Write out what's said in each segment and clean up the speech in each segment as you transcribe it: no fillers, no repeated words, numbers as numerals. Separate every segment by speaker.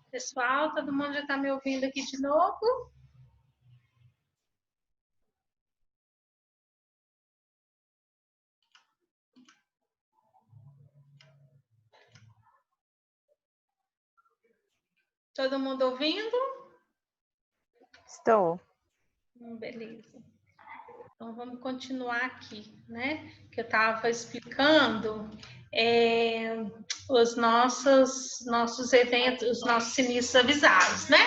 Speaker 1: Pessoal, todo mundo já está me ouvindo aqui de novo? Todo mundo ouvindo?
Speaker 2: Estou.
Speaker 1: Beleza. Então, vamos continuar aqui, né? Que eu estava explicando os nossos eventos, os nossos sinistros avisados, né?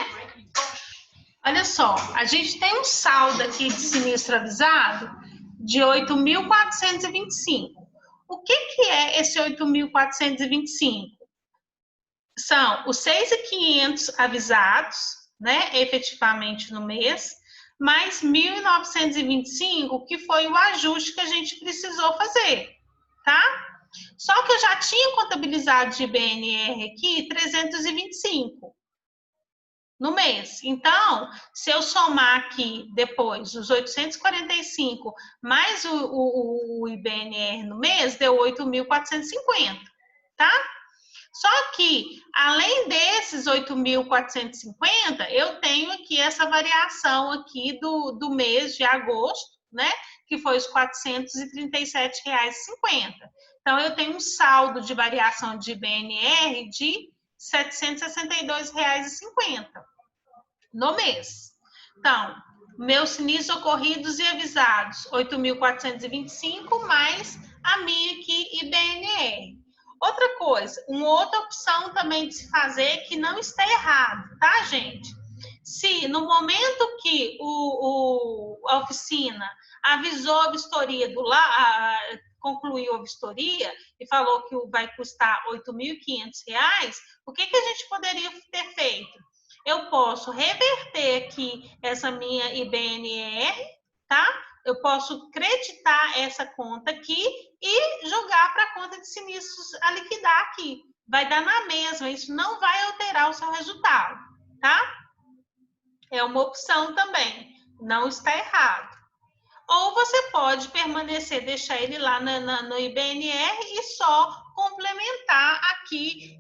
Speaker 1: Olha só, a gente tem um saldo aqui de sinistro avisado de 8.425. O que é esse 8.425? São os 6.500 avisados, né, efetivamente no mês, mais 1.925, que foi o ajuste que a gente precisou fazer, tá? Só que eu já tinha contabilizado de BNR aqui 325 no mês. Então, se eu somar aqui depois os 845 mais o IBNR no mês, deu 8.450, tá? Só que, além desses 8.450, eu tenho aqui essa variação aqui do mês de agosto, né? Que foi os R$ 437,50. Então, eu tenho um saldo de variação de BNR de R$ 762,50 no mês. Então, meus sinistros ocorridos e avisados, 8.425 mais a minha aqui IBNR. Outra coisa, uma outra opção também de se fazer que não está errado, tá, gente? Se no momento que a oficina avisou a vistoria concluiu a vistoria e falou que vai custar R$ 8.500, o que a gente poderia ter feito? Eu posso reverter aqui essa minha IBNR, tá? Eu posso creditar essa conta aqui e jogar para a conta de sinistros a liquidar aqui. Vai dar na mesma, isso não vai alterar o seu resultado, tá? É uma opção também, não está errado. Ou você pode permanecer, deixar ele lá no IBNR e só complementar aqui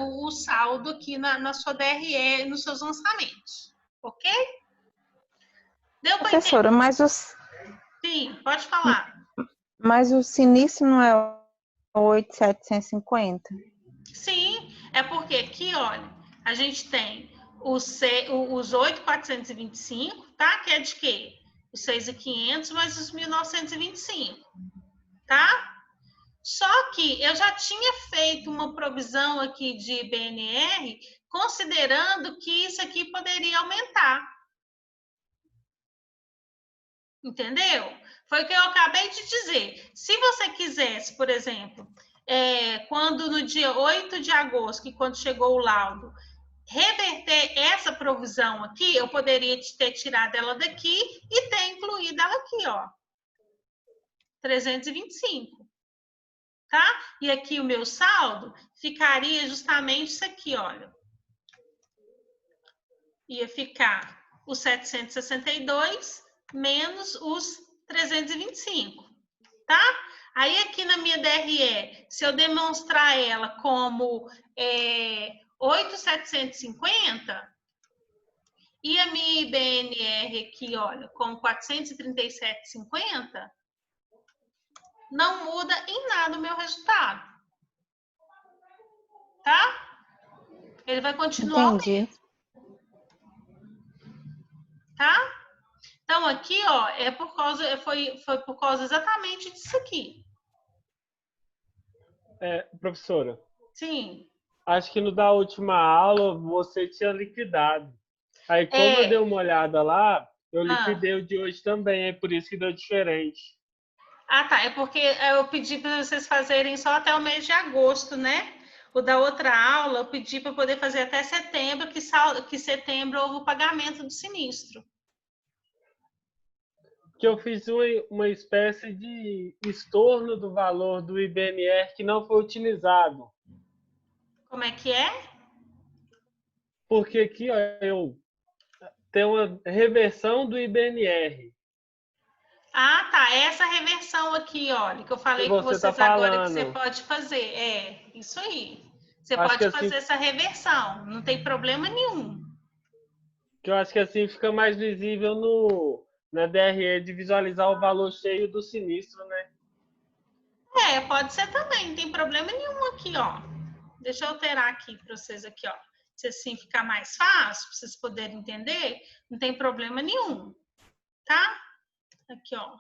Speaker 1: o saldo aqui na sua DRE, nos seus lançamentos, ok? Deu para entender?
Speaker 2: Professora,
Speaker 1: Sim, pode falar.
Speaker 2: Mas o sinistro não é o 8.750?
Speaker 1: Sim, é porque aqui, olha, a gente tem os 8.425, tá? Que é de quê? Os 6.500 mais os 1.925, tá? Só que eu já tinha feito uma provisão aqui de BNR, considerando que isso aqui poderia aumentar. Entendeu? Foi o que eu acabei de dizer. Se você quisesse, por exemplo, quando no dia 8 de agosto, que quando chegou o laudo, reverter essa provisão aqui, eu poderia ter tirado ela daqui e ter incluído ela aqui, ó. 325. Tá? E aqui o meu saldo ficaria justamente isso aqui, olha. Ia ficar os 762 menos os 325, tá? Aí aqui na minha DRE, se eu demonstrar ela como 8.750 e a minha IBNR aqui, olha, como 437,50, não muda em nada o meu resultado, tá? Ele vai continuar o
Speaker 2: Entendi.
Speaker 1: mesmo, tá? Então, aqui, ó, foi por causa exatamente disso aqui.
Speaker 3: Professora,
Speaker 1: Sim.
Speaker 3: acho que no da última aula você tinha liquidado. Aí, como eu dei uma olhada lá, eu liquidei o de hoje também, é por isso que deu diferente.
Speaker 1: Ah, tá. É porque eu pedi para vocês fazerem só até o mês de agosto, né? O da outra aula, eu pedi para poder fazer até setembro, que setembro houve o pagamento do sinistro.
Speaker 3: Que eu fiz uma espécie de estorno do valor do IBNR que não foi utilizado.
Speaker 1: Como é que é?
Speaker 3: Porque aqui, ó, eu tenho uma reversão do IBNR.
Speaker 1: Ah, tá. Essa reversão aqui, olha, que eu falei com
Speaker 3: Você está
Speaker 1: vocês agora que você
Speaker 3: falando.
Speaker 1: pode fazer. É, isso aí. Você pode fazer essa reversão, não tem problema nenhum.
Speaker 3: Eu acho que assim fica mais visível na DRE de visualizar o valor cheio do sinistro, né?
Speaker 1: Pode ser também, não tem problema nenhum aqui, ó. Deixa eu alterar aqui para vocês aqui, ó. Se assim ficar mais fácil, para vocês poderem entender, não tem problema nenhum, tá? Aqui, ó.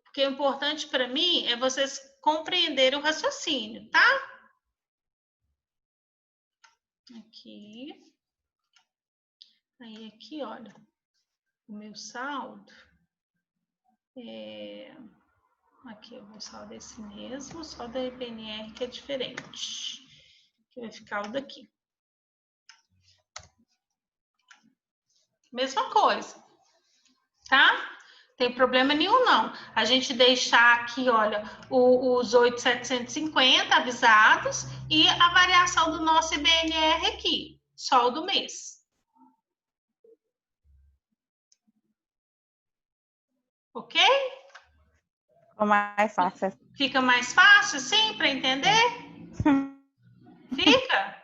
Speaker 1: Porque o importante para mim é vocês compreenderem o raciocínio, tá? Aqui. Aí aqui, olha, o meu saldo aqui eu vou saldo esse mesmo, só da IBNR que é diferente. Que vai ficar o daqui. Mesma coisa, tá? Tem problema nenhum, não. A gente deixar aqui, olha, os 8.750 avisados e a variação do nosso IBNR aqui, só o do mês. Ok?
Speaker 2: Ficou mais fácil.
Speaker 1: Fica mais fácil, sim, para entender? Fica?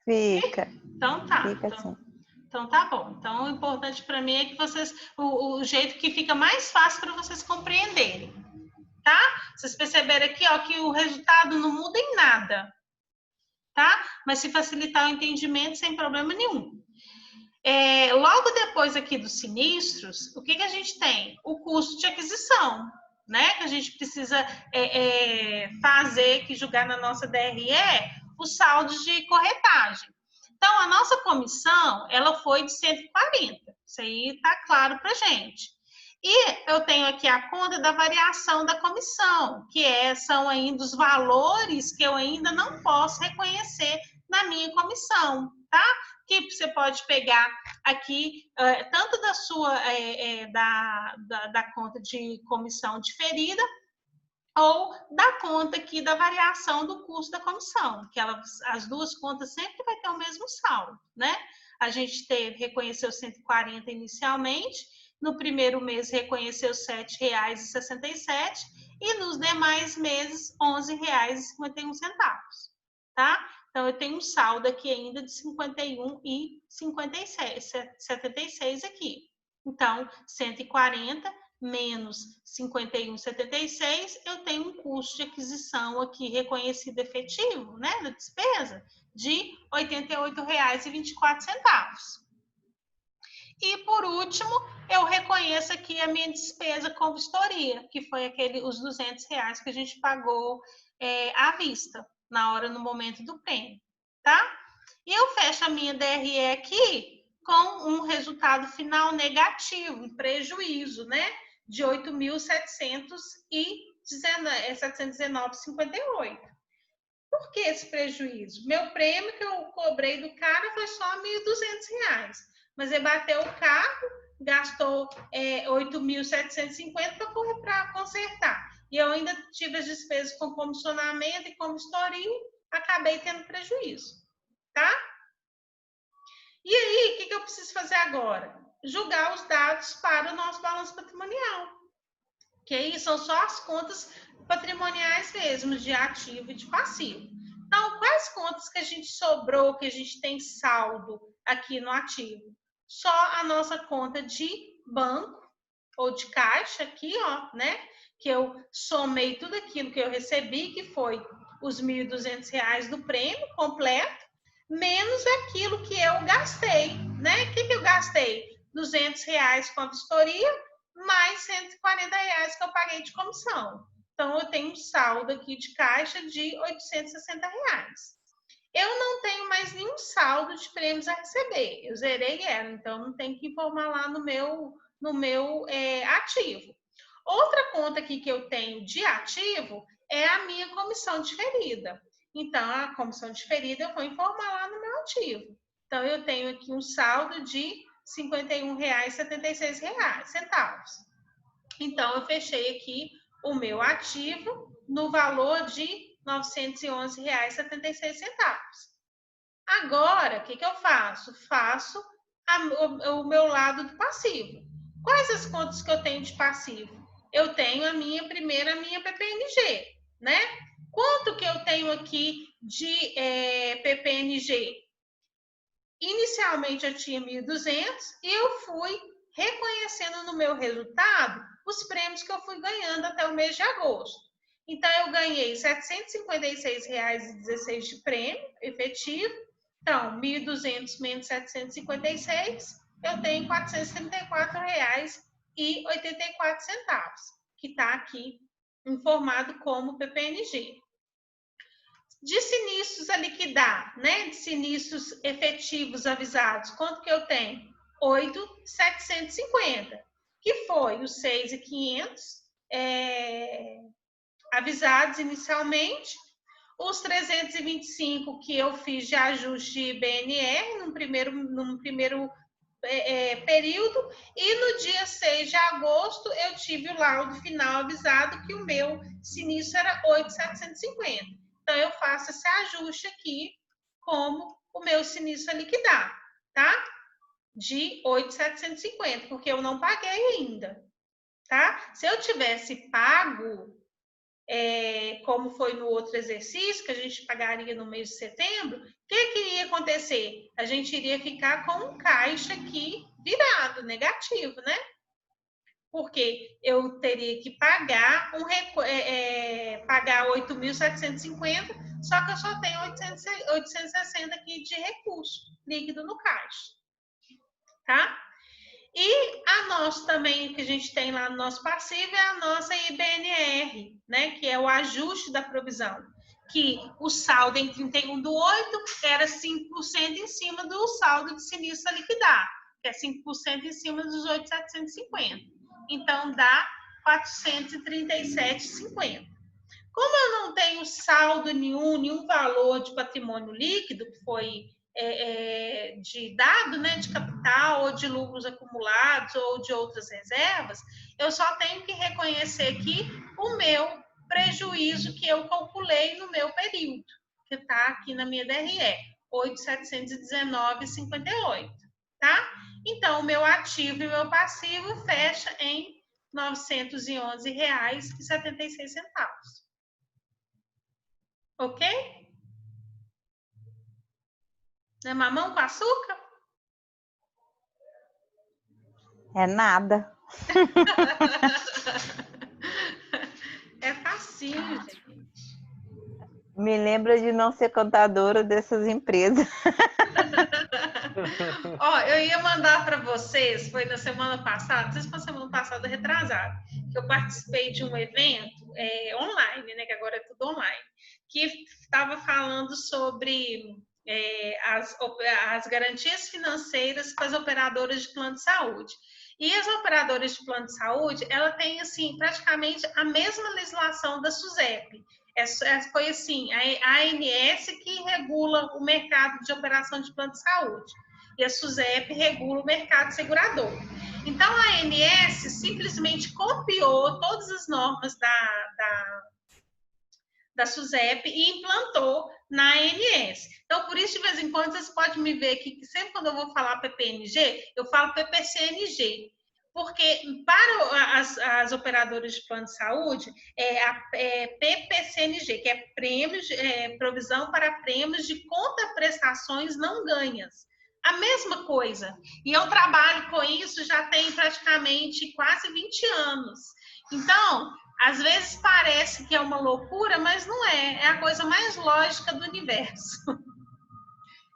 Speaker 2: Fica.
Speaker 1: Então tá.
Speaker 2: Fica sim.
Speaker 1: Então tá bom. Então o importante para mim é que vocês, o jeito que fica mais fácil para vocês compreenderem, tá? Vocês perceberam aqui, ó, que o resultado não muda em nada, tá? Mas se facilitar o entendimento, sem problema nenhum. Logo depois aqui dos sinistros, o que a gente tem? O custo de aquisição, né? Que a gente precisa fazer, que julgar na nossa DRE, os saldos de corretagem. Então, a nossa comissão, ela foi de 140. Isso aí tá claro pra gente. E eu tenho aqui a conta da variação da comissão, que são ainda os valores que eu ainda não posso reconhecer na minha comissão, tá? Que você pode pegar aqui, tanto da sua, da conta de comissão diferida, ou da conta aqui da variação do custo da comissão, que as duas contas sempre vai ter o mesmo saldo, né? A gente reconheceu 140 inicialmente, no primeiro mês reconheceu R$ 7,67 e nos demais meses R$ 11,51, tá? Então, eu tenho um saldo aqui ainda de 51,76 aqui. Então, 140 menos 51,76, eu tenho um custo de aquisição aqui reconhecido efetivo, né, da despesa, de R$ 88,24. E, por último, eu reconheço aqui a minha despesa com vistoria, que foi os R$ 200 que a gente pagou à vista, na hora, no momento do prêmio, tá? E eu fecho a minha DRE aqui com um resultado final negativo, um prejuízo, né? De R$ 8.719,58. Por que esse prejuízo? Meu prêmio que eu cobrei do cara foi só R$ 1.200, mas ele bateu o carro, gastou 8.750 para consertar. E eu ainda tive as despesas com comissionamento e com vistoria, acabei tendo prejuízo, tá? E aí, o que eu preciso fazer agora? Julgar os dados para o nosso balanço patrimonial. Que aí são só as contas patrimoniais mesmo, de ativo e de passivo. Então, quais contas que a gente sobrou, que a gente tem saldo aqui no ativo? Só a nossa conta de banco ou de caixa aqui, ó, né? Que eu somei tudo aquilo que eu recebi, que foi os R$ 1.200 do prêmio completo, menos aquilo que eu gastei, né? O que eu gastei? R$ 200 com a vistoria, mais R$ 140 que eu paguei de comissão. Então, eu tenho um saldo aqui de caixa de R$ 860. Eu não tenho mais nenhum saldo de prêmios a receber. Eu zerei ela, então não tenho que informar lá no meu ativo. Outra conta aqui que eu tenho de ativo é a minha comissão diferida. Então, a comissão diferida eu vou informar lá no meu ativo. Então, eu tenho aqui um saldo de R$ 51,76. Então, eu fechei aqui o meu ativo no valor de R$ 911,76. Agora, o que eu faço? Faço o meu lado do passivo. Quais as contas que eu tenho de passivo? Eu tenho a minha PPNG, né? Quanto que eu tenho aqui de PPNG? Inicialmente eu tinha 1.200 e eu fui reconhecendo no meu resultado os prêmios que eu fui ganhando até o mês de agosto. Então, eu ganhei R$ 756,16 de prêmio efetivo. Então, 1.200 menos 756, eu tenho R$ 434,84, que está aqui informado como PPNG. De sinistros a liquidar, né? De sinistros efetivos avisados, quanto que eu tenho? 8.750, que foi os 6.500 avisados inicialmente, os 325 que eu fiz de ajuste de BNR num primeiro período, e no dia 6 de agosto eu tive o laudo final avisado que o meu sinistro era 8.750. Então, eu faço esse ajuste aqui como o meu sinistro a liquidar, tá? De 8.750, porque eu não paguei ainda, tá? Se eu tivesse pago, como foi no outro exercício, que a gente pagaria no mês de setembro, o que iria acontecer? A gente iria ficar com um caixa aqui virado, negativo, né? Porque eu teria que pagar pagar 8.750, só que eu só tenho 860 aqui de recurso líquido no caixa, tá? E a nossa também, que a gente tem lá no nosso passivo, é a nossa IBNR, né? Que é o ajuste da provisão. Que o saldo em 31/8 era 5% em cima do saldo de sinistro a liquidar, que é 5% em cima dos 8.750. Então, dá 437,50. Como eu não tenho saldo nenhum valor de patrimônio líquido, que foi de dado, né, de capital, ou de lucros acumulados, ou de outras reservas, eu só tenho que reconhecer aqui o meu prejuízo que eu calculei no meu período, que está aqui na minha DRE, 8.719,58, tá? Então, o meu ativo e o meu passivo fecha em R$ 911,76. Ok? Não é mamão com açúcar?
Speaker 2: É nada.
Speaker 1: É facinho, gente.
Speaker 2: Me lembra de não ser contadora dessas empresas.
Speaker 1: Ó, eu ia mandar para vocês, foi na semana passada, não sei se foi semana passada, retrasada, que eu participei de um evento online, né, que agora é tudo online, que estava falando sobre as garantias financeiras para as operadoras de plano de saúde. E as operadoras de plano de saúde, ela tem, assim, praticamente a mesma legislação da SUSEP. Foi assim, a ANS que regula o mercado de operação de plano de saúde. E a SUSEP regula o mercado segurador. Então, a ANS simplesmente copiou todas as normas da SUSEP e implantou na ANS. Então, por isso, de vez em quando, vocês podem me ver aqui, que sempre quando eu vou falar PPNG, eu falo PPCNG. Porque para as operadoras de plano de saúde, PPCNG, que é provisão para prêmios de contra-prestações não ganhas. A mesma coisa. E eu trabalho com isso já tem praticamente quase 20 anos. Então, às vezes parece que é uma loucura, mas não é. É a coisa mais lógica do universo.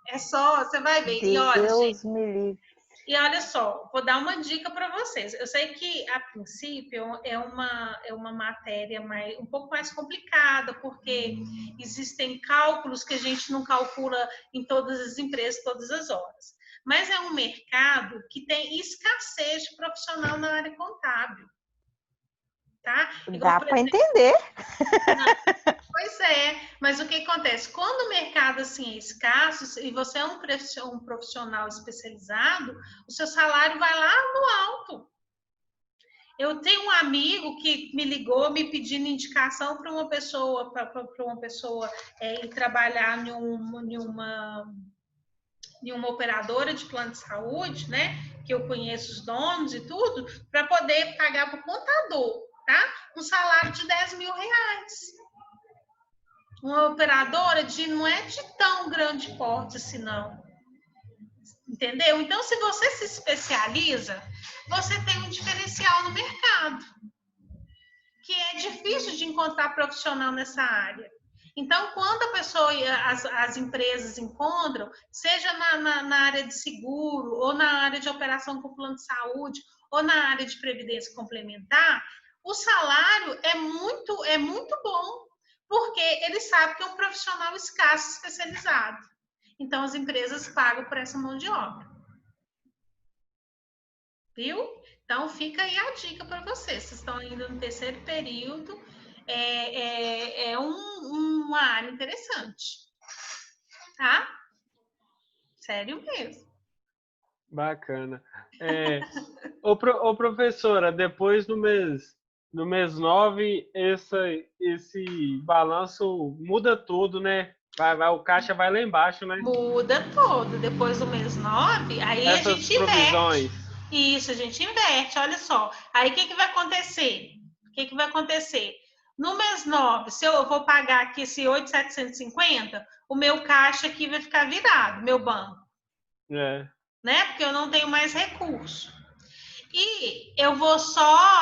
Speaker 1: É só, você vai ver.
Speaker 2: Deus me livre.
Speaker 1: E olha só, vou dar uma dica para vocês. Eu sei que, a princípio, é uma matéria um pouco mais complicada, porque existem cálculos que a gente não calcula em todas as empresas, todas as horas. Mas é um mercado que tem escassez de profissional na área contábil. Tá?
Speaker 2: Dá para entender.
Speaker 1: Pois é, mas o que acontece? Quando o mercado assim, é escasso e você é um profissional especializado, o seu salário vai lá no alto. Eu tenho um amigo que me ligou me pedindo indicação para uma pessoa, ir trabalhar em uma operadora de plano de saúde, né? Que eu conheço os donos e tudo, para poder pagar para o contador, tá? Um salário de R$ 10.000. uma operadora não é de tão grande porte assim, não. Entendeu? Então, se você se especializa, você tem um diferencial no mercado, que é difícil de encontrar profissional nessa área. Então, quando a pessoa, as empresas encontram, seja na área de seguro, ou na área de operação com plano de saúde, ou na área de previdência complementar, o salário é muito bom, porque ele sabe que é um profissional escasso, especializado. Então, as empresas pagam por essa mão de obra. Viu? Então, fica aí a dica para vocês. Vocês estão ainda no terceiro período. É uma área interessante. Tá? Sério mesmo.
Speaker 3: Bacana. Ô, professora, depois no mês 9, esse balanço muda tudo, né? O caixa vai lá embaixo, né?
Speaker 1: Muda todo. Depois do mês 9, aí a
Speaker 3: Essas
Speaker 1: gente
Speaker 3: provisões.
Speaker 1: inverte. Isso, a gente inverte. Olha só. Aí o que vai acontecer? O que vai acontecer? No mês 9, se eu vou pagar aqui esse 8.750, o meu caixa aqui vai ficar virado, meu banco. Né? Porque eu não tenho mais recurso. E eu vou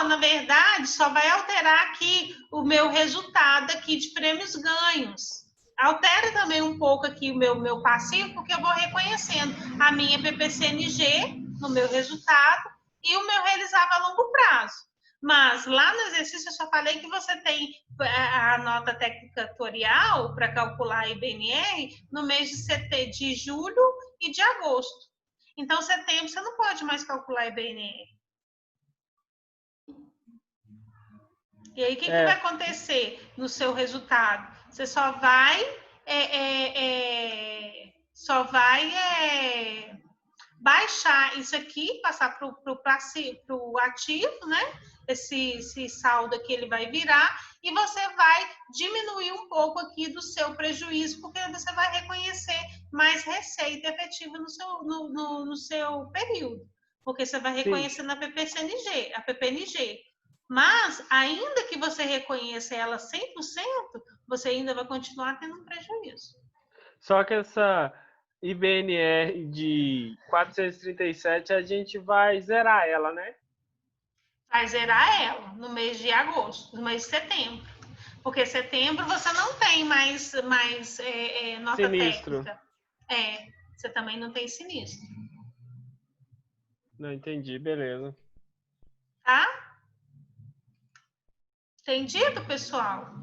Speaker 1: na verdade, só vai alterar aqui o meu resultado aqui de prêmios ganhos. Altera também um pouco aqui o meu passivo, porque eu vou reconhecendo a minha PPCNG no meu resultado e o meu realizável a longo prazo. Mas lá no exercício eu só falei que você tem a nota técnica-tutorial para calcular a IBNR no mês de julho e de agosto. Então, setembro você não pode mais calcular a IBNR. E aí, o que vai acontecer no seu resultado? Você só vai baixar isso aqui, passar para o ativo, né? Esse saldo aqui ele vai virar e você vai diminuir um pouco aqui do seu prejuízo, porque você vai reconhecer mais receita efetiva no seu período, porque você vai reconhecer na PPCNG, a PPNG. Mas, ainda que você reconheça ela 100%, você ainda vai continuar tendo um prejuízo.
Speaker 3: Só que essa IBNR de 437, a gente vai zerar ela, né?
Speaker 1: Vai zerar ela no mês de agosto, no mês de setembro. Porque setembro você não tem mais nota
Speaker 3: sinistro.
Speaker 1: Técnica. Você também não tem sinistro.
Speaker 3: Não entendi, beleza.
Speaker 1: Tá? Entendido, pessoal?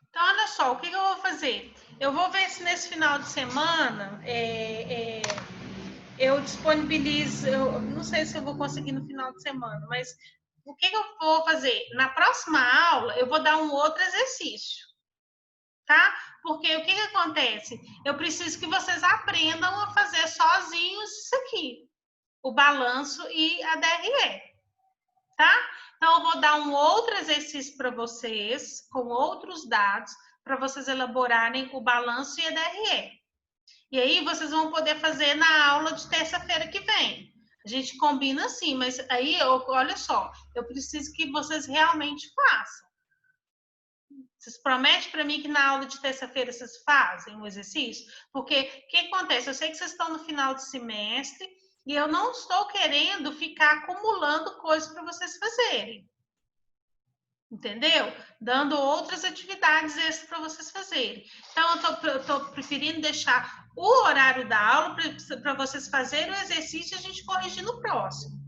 Speaker 1: Então, olha só, o que eu vou fazer? Eu vou ver se nesse final de semana eu disponibilizo, não sei se eu vou conseguir no final de semana, mas o que eu vou fazer? Na próxima aula, eu vou dar um outro exercício, tá? Porque o que acontece? Eu preciso que vocês aprendam a fazer sozinhos isso aqui, o balanço e a DRE, tá? Então, eu vou dar um outro exercício para vocês, com outros dados, para vocês elaborarem o balanço e a DRE. E aí, vocês vão poder fazer na aula de terça-feira que vem. A gente combina assim, mas aí, olha só, eu preciso que vocês realmente façam. Vocês prometem para mim que na aula de terça-feira vocês fazem o exercício? Porque o que acontece? Eu sei que vocês estão no final de semestre e eu não estou querendo ficar acumulando coisas para vocês fazerem. Entendeu? Dando outras atividades extras para vocês fazerem. Então, eu estou preferindo deixar o horário da aula para vocês fazerem o exercício e a gente corrigir no próximo.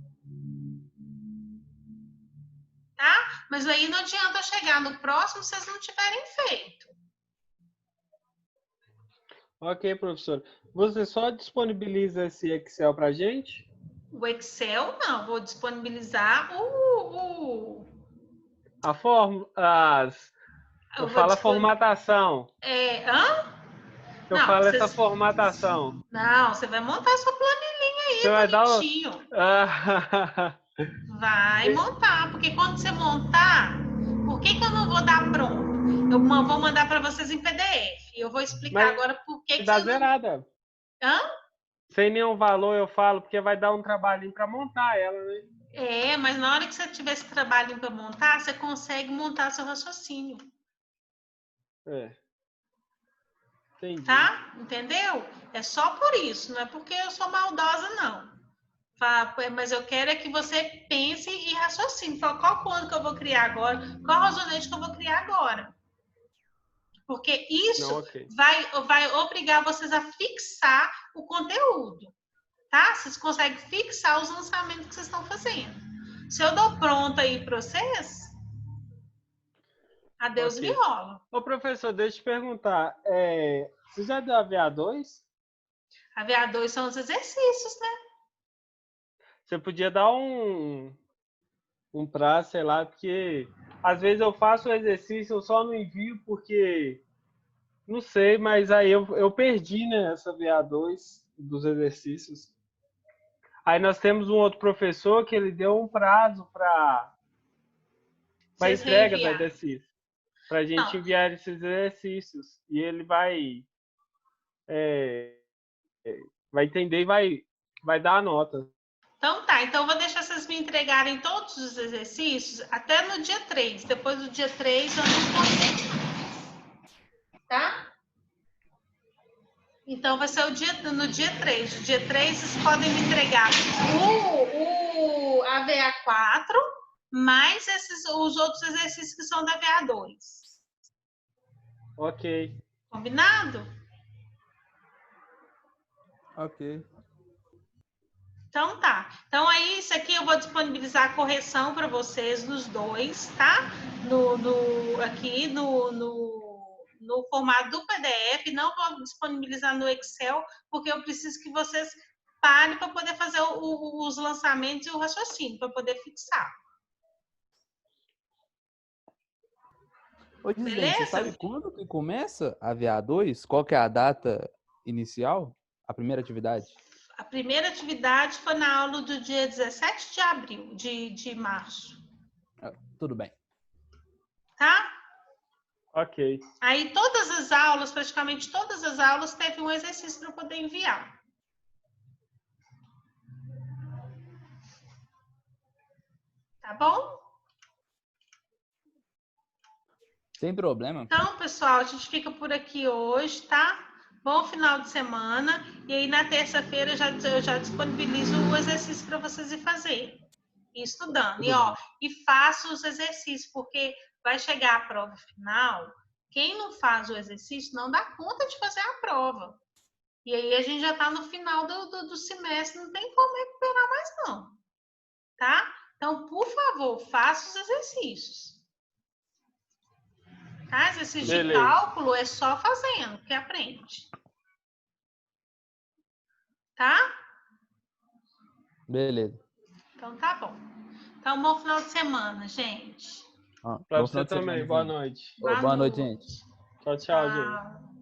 Speaker 1: Tá? Mas aí não adianta chegar no próximo se vocês não tiverem feito.
Speaker 3: Ok, professor. Você só disponibiliza esse Excel para a gente?
Speaker 1: O Excel, não. Vou disponibilizar
Speaker 3: a formatação. Eu
Speaker 1: não,
Speaker 3: falo essa formatação.
Speaker 1: Não, você vai montar sua planilhinha aí,
Speaker 3: você
Speaker 1: bonitinho. Vai montar, porque quando você montar, por que eu não vou dar pronto? Eu vou mandar para vocês em PDF. Eu vou explicar agora por que
Speaker 3: dá zerada.
Speaker 1: Hã?
Speaker 3: Sem nenhum valor, eu falo, porque vai dar um trabalhinho para montar ela, né?
Speaker 1: Mas na hora que você tiver esse trabalho para montar, você consegue montar seu raciocínio.
Speaker 3: Entendi.
Speaker 1: Tá? Entendeu? É só por isso, não é porque eu sou maldosa, não. Mas eu quero é que você pense e raciocine. Fala, qual ponto que eu vou criar agora? Qual razonete que eu vou criar agora? Porque isso vai obrigar vocês a fixar o conteúdo. Tá? Vocês conseguem fixar os lançamentos que vocês estão fazendo. Se eu dou pronto aí para vocês, adeus me rola.
Speaker 3: Ô, professor, deixa eu te perguntar. Você já deu a VA2?
Speaker 1: A VA2 são os exercícios, né?
Speaker 3: Você podia dar um prazo, sei lá, porque às vezes eu faço o exercício, eu só não envio porque não sei, mas aí eu perdi, né, essa VA2 dos exercícios. Aí nós temos um outro professor que ele deu um prazo para entrega do exercício, para a gente enviar esses exercícios. E ele vai entender e vai dar a nota.
Speaker 1: Então tá, então eu vou deixar vocês me entregarem todos os exercícios até no dia 3. Depois do dia 3 eu não consigo. Tá? Então vai ser no dia 3. No dia 3 vocês podem me entregar a VA4, mais os outros exercícios que são da VA2.
Speaker 3: Ok.
Speaker 1: Combinado?
Speaker 4: Ok.
Speaker 1: Então tá. Então aí isso aqui eu vou disponibilizar a correção para vocês nos dois, tá? Aqui no formato do PDF, não vou disponibilizar no Excel, porque eu preciso que vocês parem para poder fazer os lançamentos e o raciocínio, para poder fixar.
Speaker 4: Ô, Gislene, você sabe quando que começa a VA2? Qual que é a data inicial? A primeira atividade?
Speaker 1: A primeira atividade foi na aula do dia 17 de abril, de março.
Speaker 4: Tudo bem.
Speaker 1: Tá?
Speaker 3: Ok.
Speaker 1: Aí todas as aulas, praticamente todas as aulas, teve um exercício para poder enviar. Tá bom?
Speaker 4: Sem problema.
Speaker 1: Então, pessoal, a gente fica por aqui hoje, tá? Bom final de semana. E aí, na terça-feira, eu já disponibilizo o exercício para vocês ir fazer. E estudando. E faça os exercícios, porque vai chegar a prova final. Quem não faz o exercício não dá conta de fazer a prova. E aí, a gente já está no final do semestre, não tem como recuperar mais, não. Tá? Então, por favor, faça os exercícios. Tá? Exercício de cálculo é só fazendo que aprende. Tá?
Speaker 4: Beleza.
Speaker 1: Então tá bom. Então, bom final de semana, gente.
Speaker 3: Pra você também. Boa noite.
Speaker 4: Boa noite, gente.
Speaker 3: Tchau, gente.